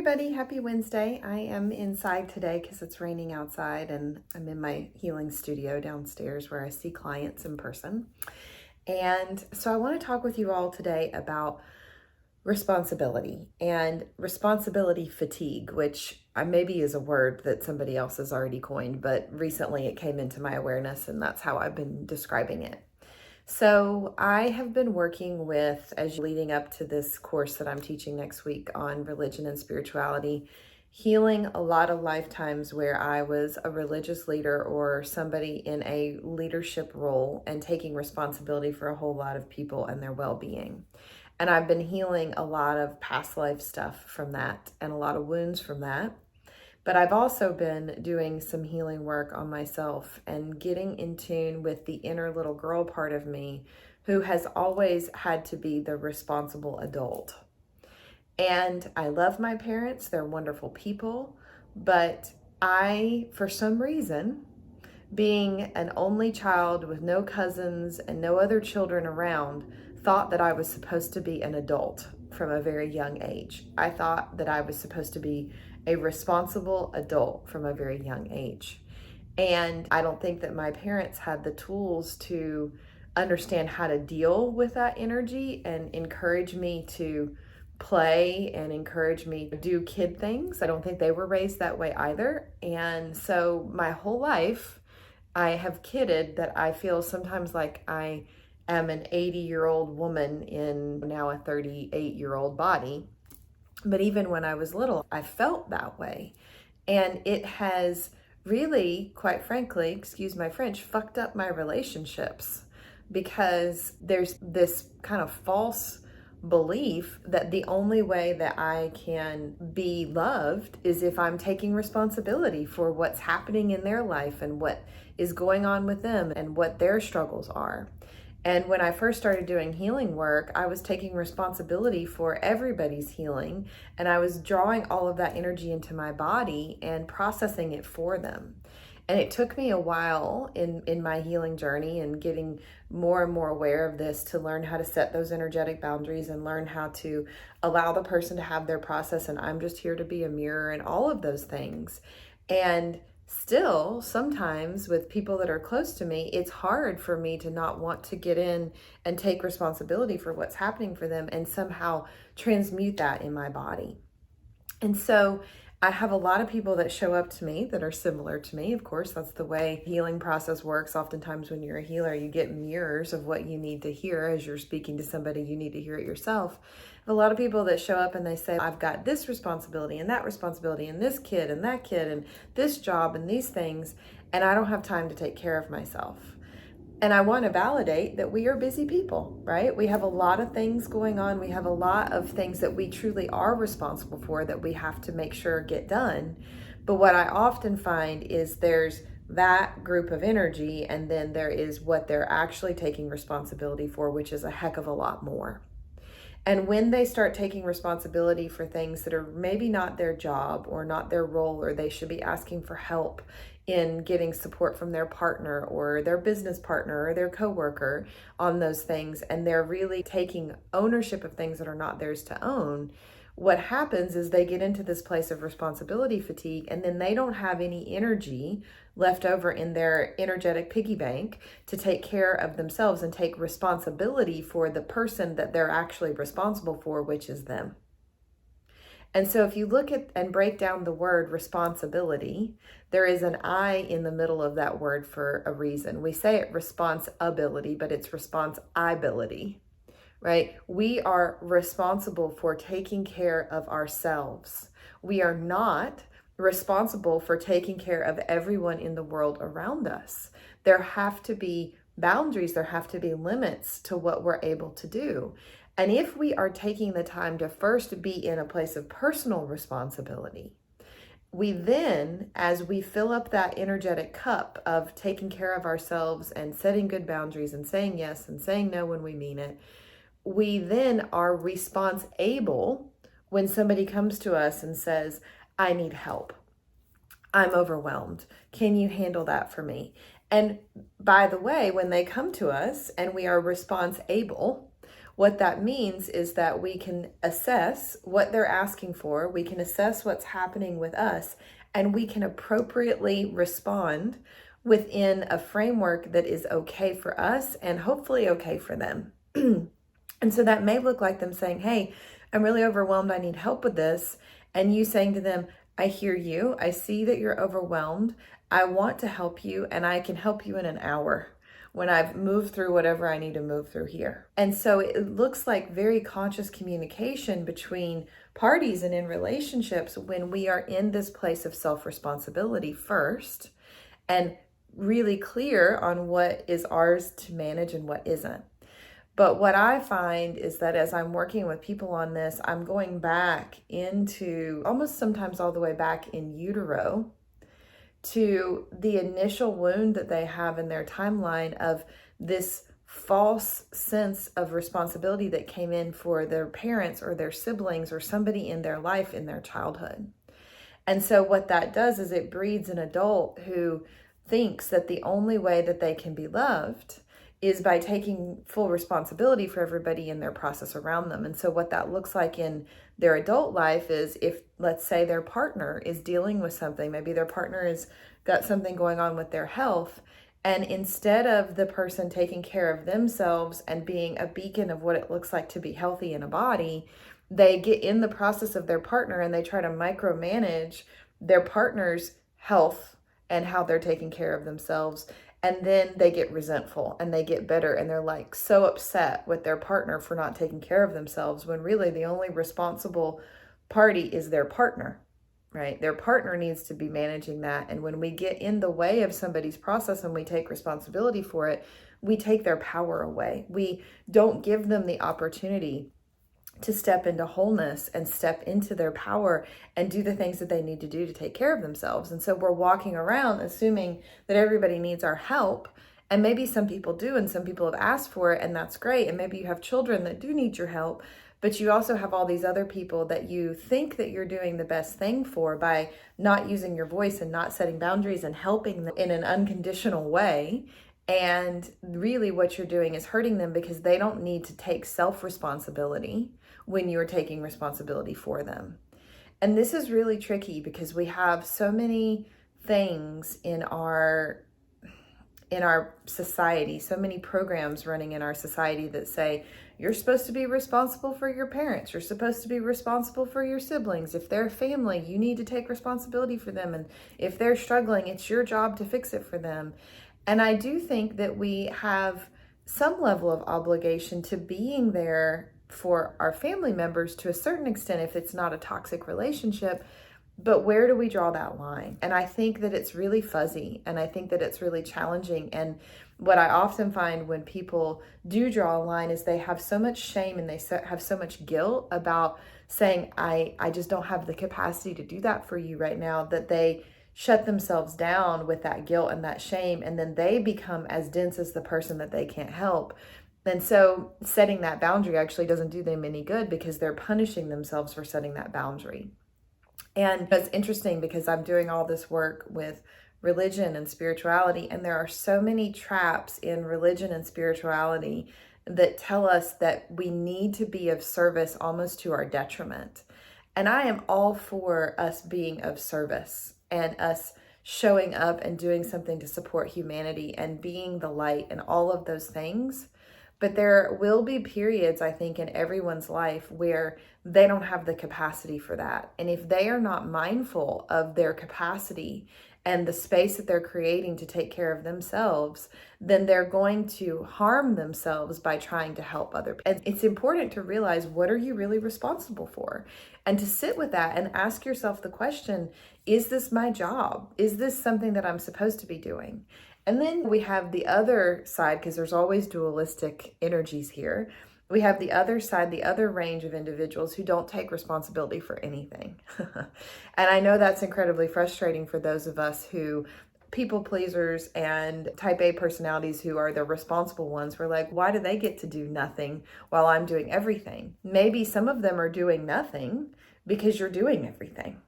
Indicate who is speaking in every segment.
Speaker 1: everybody, happy Wednesday. I am inside today because it's raining outside and I'm in my healing studio downstairs where I see clients in person. And so I want to talk with you all today about responsibility and responsibility fatigue, which maybe is a word that somebody else has already coined, but recently it came into my awareness and that's how I've been describing it. So I have been working with, as leading up to this course that I'm teaching next week on religion and spirituality, healing a lot of lifetimes where I was a religious leader or somebody in a leadership role and taking responsibility for a whole lot of people and their well-being. And I've been healing a lot of past life stuff from that and a lot of wounds from that. But I've also been doing some healing work on myself and getting in tune with the inner little girl part of me who has always had to be the responsible adult. And I love my parents, they're wonderful people, but I, for some reason, being an only child with no cousins and no other children around, thought that I was supposed to be an adult from a very young age. I thought that I was supposed to be a responsible adult from a very young age. And I don't think that my parents had the tools to understand how to deal with that energy and encourage me to play and encourage me to do kid things. I don't think they were raised that way either. And so my whole life, I have kidded that I feel sometimes like I am an 80-year-old woman in now a 38-year-old body. But even when I was little, I felt that way. And it has really, quite frankly, excuse my French, fucked up my relationships because there's this kind of false belief that the only way that I can be loved is if I'm taking responsibility for what's happening in their life and what is going on with them and what their struggles are. And when I first started doing healing work, I was taking responsibility for everybody's healing, and I was drawing all of that energy into my body and processing it for them. And it took me a while in my healing journey and getting more and more aware of this to learn how to set those energetic boundaries and learn how to allow the person to have their process, and I'm just here to be a mirror and all of those things. And still, sometimes with people that are close to me, it's hard for me to not want to get in and take responsibility for what's happening for them and somehow transmute that in my body. And so I have a lot of people that show up to me that are similar to me. Of course, that's the way healing process works. Oftentimes when you're a healer, you get mirrors of what you need to hear. As you're speaking to somebody, you need to hear it yourself. A lot of people that show up and they say, I've got this responsibility and that responsibility and this kid and that kid and this job and these things, and I don't have time to take care of myself. And I want to validate that we are busy people, right? We have a lot of things going on. We have a lot of things that we truly are responsible for that we have to make sure get done. But what I often find is there's that group of energy, and then there is what they're actually taking responsibility for, which is a heck of a lot more. And when they start taking responsibility for things that are maybe not their job or not their role, or they should be asking for help in getting support from their partner or their business partner or their coworker on those things, and they're really taking ownership of things that are not theirs to own, what happens is they get into this place of responsibility fatigue, and then they don't have any energy left over in their energetic piggy bank to take care of themselves and take responsibility for the person that they're actually responsible for, which is them. And so if you look at and break down the word responsibility, there is an I in the middle of that word for a reason. We say it responsibility, but it's responsibility, right? We are responsible for taking care of ourselves. We are not responsible for taking care of everyone in the world around us. There have to be boundaries, there have to be limits to what we're able to do. And if we are taking the time to first be in a place of personal responsibility, we then, as we fill up that energetic cup of taking care of ourselves and setting good boundaries and saying yes and saying no when we mean it, we then are responsible when somebody comes to us and says, I need help. I'm overwhelmed. Can you handle that for me? And by the way, when they come to us and we are responsible, what that means is that we can assess what they're asking for, we can assess what's happening with us, and we can appropriately respond within a framework that is okay for us and hopefully okay for them. And so that may look like them saying, hey, I'm really overwhelmed, I need help with this. And you saying to them, I hear you, I see that you're overwhelmed, I want to help you, and I can help you in an hour when I've moved through whatever I need to move through here. And so it looks like very conscious communication between parties and in relationships when we are in this place of self-responsibility first and really clear on what is ours to manage and what isn't. But what I find is that as I'm working with people on this, I'm going back into almost sometimes all the way back in utero to the initial wound that they have in their timeline of this false sense of responsibility that came in for their parents or their siblings or somebody in their life in their childhood. And so what that does is it breeds an adult who thinks that the only way that they can be loved is by taking full responsibility for everybody in their process around them. And so what that looks like in their adult life is if, let's say, their partner is dealing with something, maybe their partner has got something going on with their health, and instead of the person taking care of themselves and being a beacon of what it looks like to be healthy in a body, they get in the process of their partner and they try to micromanage their partner's health and how they're taking care of themselves. And then they get resentful and they get bitter and they're like so upset with their partner for not taking care of themselves when really the only responsible party is their partner, right? Their partner needs to be managing that. And when we get in the way of somebody's process and we take responsibility for it, we take their power away. We don't give them the opportunity to step into wholeness and step into their power and do the things that they need to do to take care of themselves. And so we're walking around assuming that everybody needs our help. And maybe some people do, and some people have asked for it, and that's great. And maybe you have children that do need your help, but you also have all these other people that you think that you're doing the best thing for by not using your voice and not setting boundaries and helping them in an unconditional way. And really what you're doing is hurting them because they don't need to take self-responsibility when you're taking responsibility for them. And this is really tricky because we have so many things in our society, so many programs running in our society that say, you're supposed to be responsible for your parents. You're supposed to be responsible for your siblings. If they're family, you need to take responsibility for them. And if they're struggling, it's your job to fix it for them. And I do think that we have some level of obligation to being there for our family members to a certain extent if it's not a toxic relationship. But where do we draw that line? And I think that it's really fuzzy, and I think that it's really challenging. And what I often find when people do draw a line is they have so much shame and they have so much guilt about saying, I just don't have the capacity to do that for you right now, that they shut themselves down with that guilt and that shame, and then they become as dense as the person that they can't help. And so setting that boundary actually doesn't do them any good because they're punishing themselves for setting that boundary. And it's interesting because I'm doing all this work with religion and spirituality, and there are so many traps in religion and spirituality that tell us that we need to be of service almost to our detriment. And I am all for us being of service and us showing up and doing something to support humanity and being the light and all of those things. But there will be periods, I think, in everyone's life where they don't have the capacity for that. And if they are not mindful of their capacity and the space that they're creating to take care of themselves, then they're going to harm themselves by trying to help other people. And it's important to realize, what are you really responsible for? And to sit with that and ask yourself the question, is this my job? Is this something that I'm supposed to be doing? And then we have the other side, because there's always dualistic energies here. We have the other side, the other range of individuals who don't take responsibility for anything. And I know that's incredibly frustrating for those of us who people pleasers and type A personalities who are the responsible ones. We're like, why do they get to do nothing while I'm doing everything? Maybe some of them are doing nothing because you're doing everything.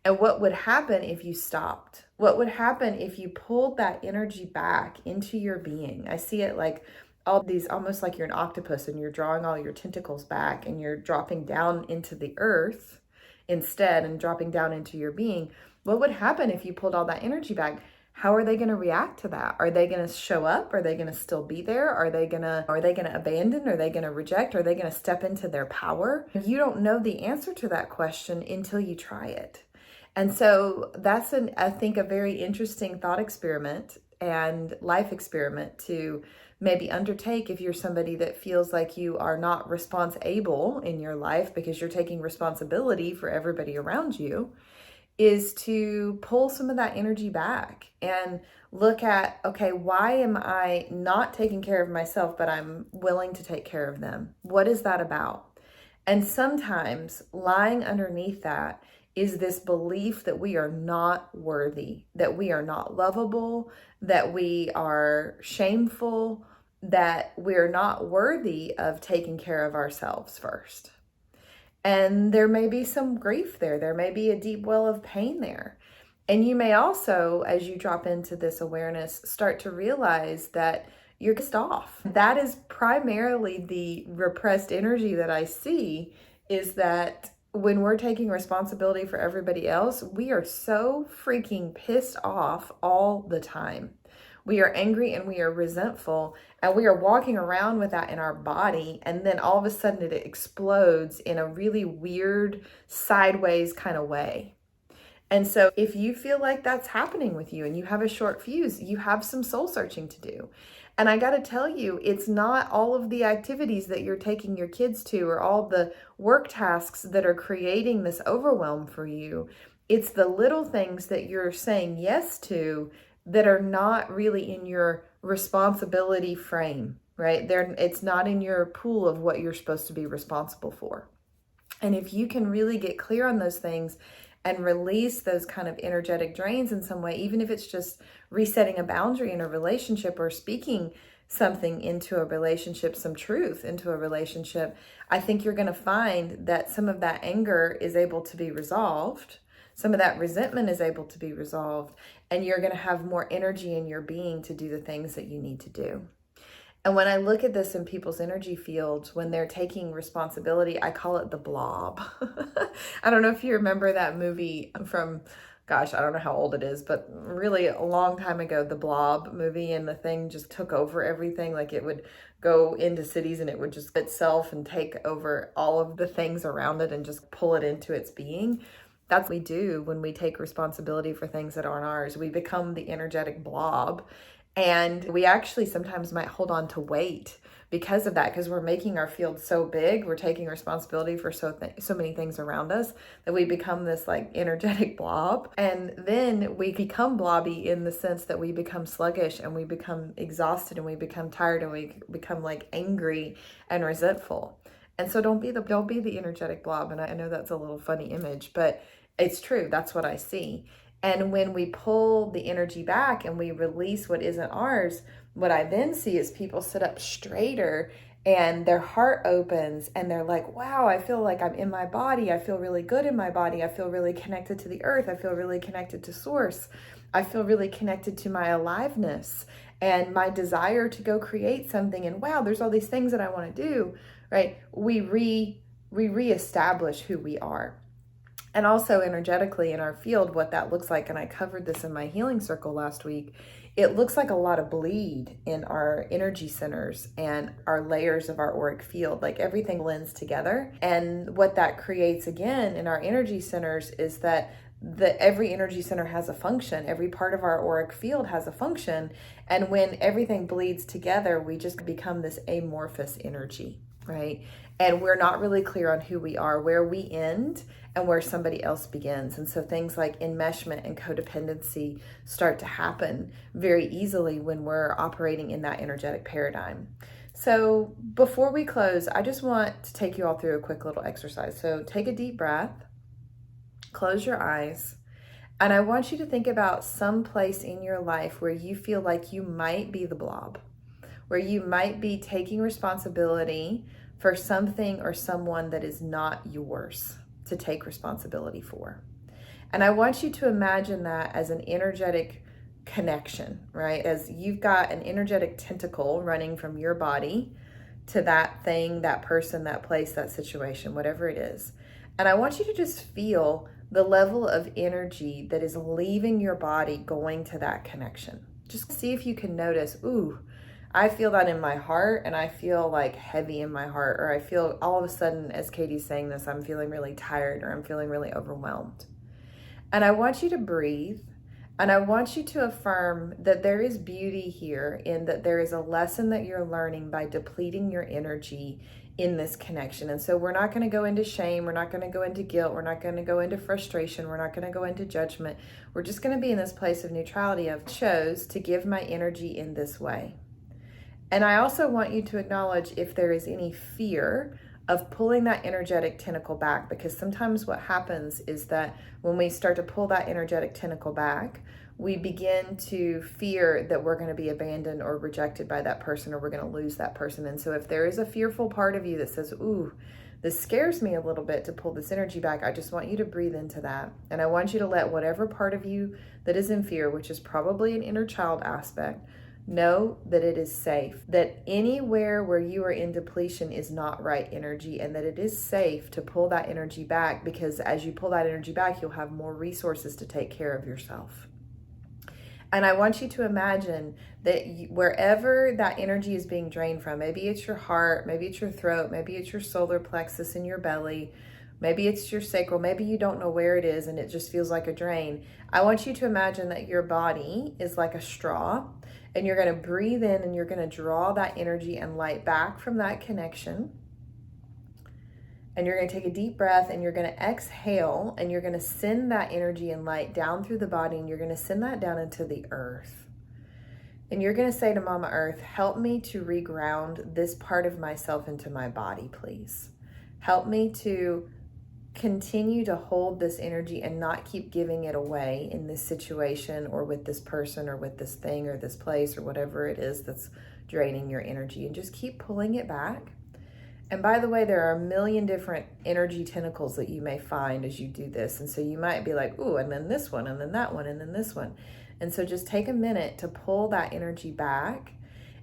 Speaker 1: And what would happen if you stopped? What would happen if you pulled that energy back into your being? I see it like all these, almost like you're an octopus and you're drawing all your tentacles back and you're dropping down into the earth instead and dropping down into your being, what would happen if you pulled all that energy back? How are they going to react to that? Are they going to show up? Are they going to still be there? Are they going to abandon? Are they going to reject? Are they going to step into their power? You don't know the answer to that question until you try it. And so that's I think a very interesting thought experiment and life experiment to maybe undertake if you're somebody that feels like you are not responsible in your life because you're taking responsibility for everybody around you, is to pull some of that energy back and look at, okay, why am I not taking care of myself, but I'm willing to take care of them? What is that about? And sometimes lying underneath that is this belief that we are not worthy, that we are not lovable, that we are shameful, that we're not worthy of taking care of ourselves first. And there may be some grief there. There may be a deep well of pain there. And you may also, as you drop into this awareness, start to realize that you're pissed off. That is primarily the repressed energy that I see, is that when we're taking responsibility for everybody else, we are so freaking pissed off all the time. We are angry and we are resentful, and we are walking around with that in our body, and then all of a sudden it explodes in a really weird sideways kind of way. And so if you feel like that's happening with you and you have a short fuse, you have some soul searching to do. And I got to tell you, it's not all of the activities that you're taking your kids to or all the work tasks that are creating this overwhelm for you. It's the little things that you're saying yes to that are not really in your responsibility frame, right? It's not in your pool of what you're supposed to be responsible for. And if you can really get clear on those things and release those kind of energetic drains in some way, even if it's just resetting a boundary in a relationship or speaking something into a relationship, some truth into a relationship, I think you're going to find that some of that anger is able to be resolved. Some of that resentment is able to be resolved, and you're going to have more energy in your being to do the things that you need to do. And when I look at this in people's energy fields, when they're taking responsibility, I call it the blob. I don't know if you remember that movie from, gosh, I don't know how old it is, but really a long time ago, the Blob movie, and the thing just took over everything. Like it would go into cities and it would just itself and take over all of the things around it and just pull it into its being. That's what we do when we take responsibility for things that aren't ours. We become the energetic blob. And we actually sometimes might hold on to weight because of that, because we're making our field so big, we're taking responsibility for so many things around us that we become this like energetic blob. And then we become blobby in the sense that we become sluggish and we become exhausted and we become tired and we become like angry and resentful. And so don't be the energetic blob. And I know that's a little funny image, but it's true. That's what I see. And when we pull the energy back and we release what isn't ours, what I then see is people sit up straighter and their heart opens and they're like, wow, I feel like I'm in my body. I feel really good in my body. I feel really connected to the earth. I feel really connected to source. I feel really connected to my aliveness and my desire to go create something. And wow, there's all these things that I want to do, right? We reestablish who we are. And also energetically in our field, what that looks like, and I covered this in my healing circle last week, it looks like a lot of bleed in our energy centers and our layers of our auric field, like everything blends together. And what that creates again in our energy centers is that every energy center has a function. Every part of our auric field has a function. And when everything bleeds together, we just become this amorphous energy, right? And we're not really clear on who we are, where we end and where somebody else begins. And so things like enmeshment and codependency start to happen very easily when we're operating in that energetic paradigm. So before we close, I just want to take you all through a quick little exercise. So take a deep breath, close your eyes, and I want you to think about some place in your life where you feel like you might be the blob, where you might be taking responsibility for something or someone that is not yours to take responsibility for. And I want you to imagine that as an energetic connection, right? As you've got an energetic tentacle running from your body to that thing, that person, that place, that situation, whatever it is. And I want you to just feel the level of energy that is leaving your body going to that connection. Just see if you can notice, ooh, I feel that in my heart, and I feel like heavy in my heart, or I feel all of a sudden, as Katie's saying this, I'm feeling really tired, or I'm feeling really overwhelmed. And I want you to breathe, and I want you to affirm that there is beauty here, in that there is a lesson that you're learning by depleting your energy in this connection. And so we're not going to go into shame, we're not going to go into guilt, we're not going to go into frustration, we're not going to go into judgment. We're just going to be in this place of neutrality of chose to give my energy in this way. And I also want you to acknowledge if there is any fear of pulling that energetic tentacle back, because sometimes what happens is that when we start to pull that energetic tentacle back, we begin to fear that we're going to be abandoned or rejected by that person, or we're going to lose that person. And so if there is a fearful part of you that says, ooh, this scares me a little bit to pull this energy back, I just want you to breathe into that. And I want you to let whatever part of you that is in fear, which is probably an inner child aspect, know that it is safe, that anywhere where you are in depletion is not right energy, and that it is safe to pull that energy back, because as you pull that energy back, you'll have more resources to take care of yourself. And I want you to imagine that wherever that energy is being drained from, maybe it's your heart, maybe it's your throat, maybe it's your solar plexus in your belly, maybe it's your sacral, maybe you don't know where it is and it just feels like a drain. I want you to imagine that your body is like a straw, and you're going to breathe in and you're going to draw that energy and light back from that connection. And you're going to take a deep breath, and you're going to exhale, and you're going to send that energy and light down through the body, and you're going to send that down into the earth. And you're going to say to Mama Earth, help me to reground this part of myself into my body, please. Help me to continue to hold this energy and not keep giving it away in this situation, or with this person, or with this thing, or this place, or whatever it is that's draining your energy, and just keep pulling it back. And by the way, there are a million different energy tentacles that you may find as you do this. And so you might be like, ooh, and then this one, and then that one, and then this one. And so just take a minute to pull that energy back.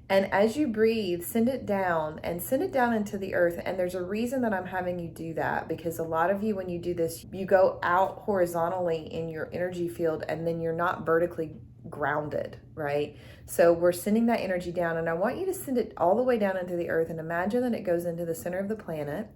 Speaker 1: And as you breathe, send it down, and send it down into the earth. And there's a reason that I'm having you do that, because a lot of you, when you do this, you go out horizontally in your energy field, and then you're not vertically grounded, right? So we're sending that energy down, and I want you to send it all the way down into the earth, and imagine that it goes into the center of the planet.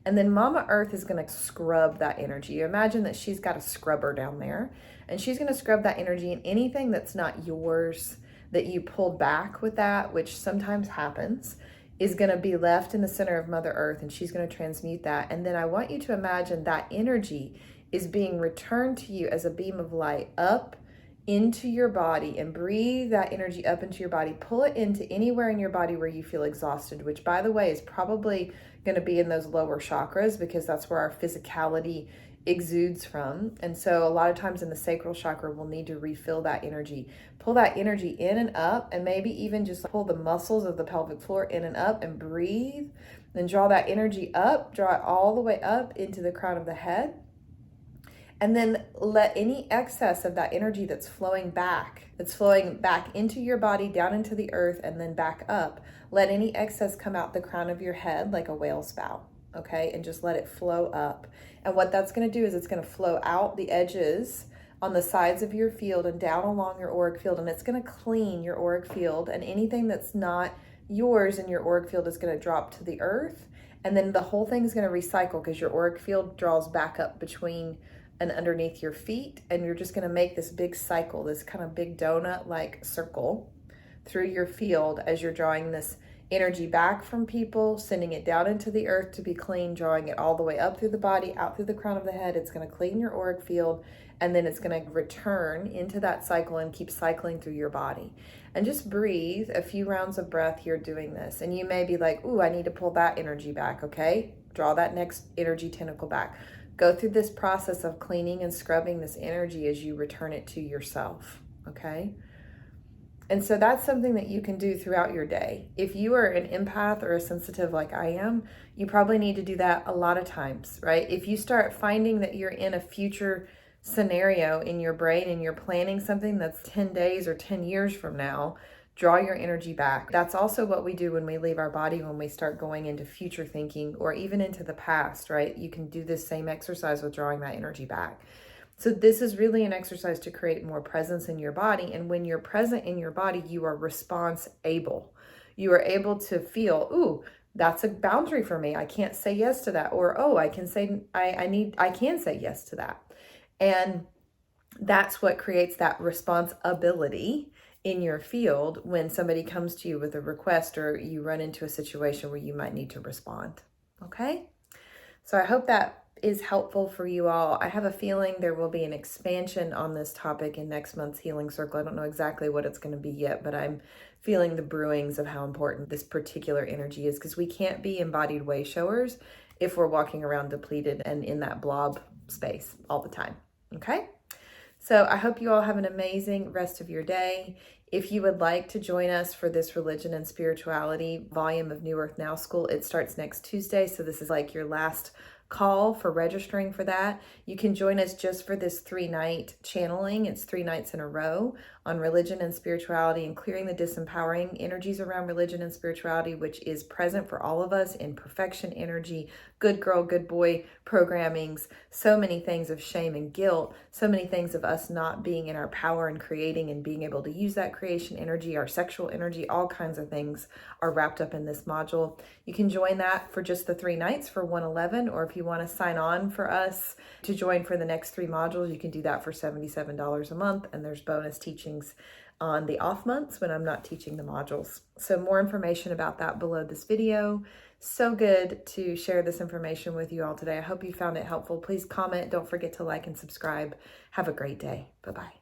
Speaker 1: And then Mama Earth is going to scrub that energy. You imagine that she's got a scrubber down there, and she's going to scrub that energy, and anything that's not yours that you pulled back with that, which sometimes happens, is going to be left in the center of Mother Earth, and she's going to transmute that. And then I want you to imagine that energy is being returned to you as a beam of light up into your body, and breathe that energy up into your body. Pull it into anywhere in your body where you feel exhausted, which, by the way, is probably going to be in those lower chakras, because that's where our physicality exudes from. And so a lot of times in the sacral chakra, we'll need to refill that energy. Pull that energy in and up, and maybe even just pull the muscles of the pelvic floor in and up, and breathe. Then draw that energy up, draw it all the way up into the crown of the head. And then let any excess of that energy that's flowing back into your body, down into the earth, and then back up, let any excess come out the crown of your head like a whale spout, okay? And just let it flow up. And what that's going to do is it's going to flow out the edges on the sides of your field and down along your auric field, and it's going to clean your auric field, and anything that's not yours in your auric field is going to drop to the earth. And then the whole thing is going to recycle, because your auric field draws back up between and underneath your feet, and you're just going to make this big cycle, this kind of big donut like circle through your field as you're drawing this energy back from people, sending it down into the earth to be clean, drawing it all the way up through the body, out through the crown of the head. It's going to clean your auric field, and then it's going to return into that cycle and keep cycling through your body. And just breathe a few rounds of breath here doing this. And you may be like, ooh, I need to pull that energy back. Okay, draw that next energy tentacle back. Go through this process of cleaning and scrubbing this energy as you return it to yourself, okay? And so that's something that you can do throughout your day. If you are an empath or a sensitive like I am, you probably need to do that a lot of times, right? If you start finding that you're in a future scenario in your brain and you're planning something that's 10 days or 10 years from now, draw your energy back. That's also what we do when we leave our body, when we start going into future thinking or even into the past, right? You can do this same exercise with drawing that energy back. So this is really an exercise to create more presence in your body. And when you're present in your body, you are response able. You are able to feel, ooh, that's a boundary for me. I can't say yes to that. Or, oh, I can say, I can say yes to that. And that's what creates that responsibility in your field when somebody comes to you with a request or you run into a situation where you might need to respond. Okay? So I hope that is helpful for you all. I have a feeling there will be an expansion on this topic in next month's Healing Circle. I don't know exactly what it's going to be yet, but I'm feeling the brewings of how important this particular energy is, because we can't be embodied way showers if we're walking around depleted and in that blob space all the time. Okay? So I hope you all have an amazing rest of your day. If you would like to join us for this Religion and Spirituality volume of New Earth Now School, it starts next Tuesday. So this is like your last call for registering for that. You can join us just for this 3-night channeling. It's 3 nights in a row on religion and spirituality and clearing the disempowering energies around religion and spirituality, which is present for all of us in perfection energy, good girl, good boy programmings, so many things of shame and guilt, so many things of us not being in our power and creating and being able to use that creation energy, our sexual energy, all kinds of things are wrapped up in this module. You can join that for just the 3 nights for $111, or if you want to sign on for us to join for the next 3 modules, you can do that for $77 a month, and there's bonus teachings on the off months when I'm not teaching the modules. So more information about that below this video. So good to share this information with you all today. I hope you found it helpful. Please comment. Don't forget to like and subscribe. Have a great day. Bye-bye.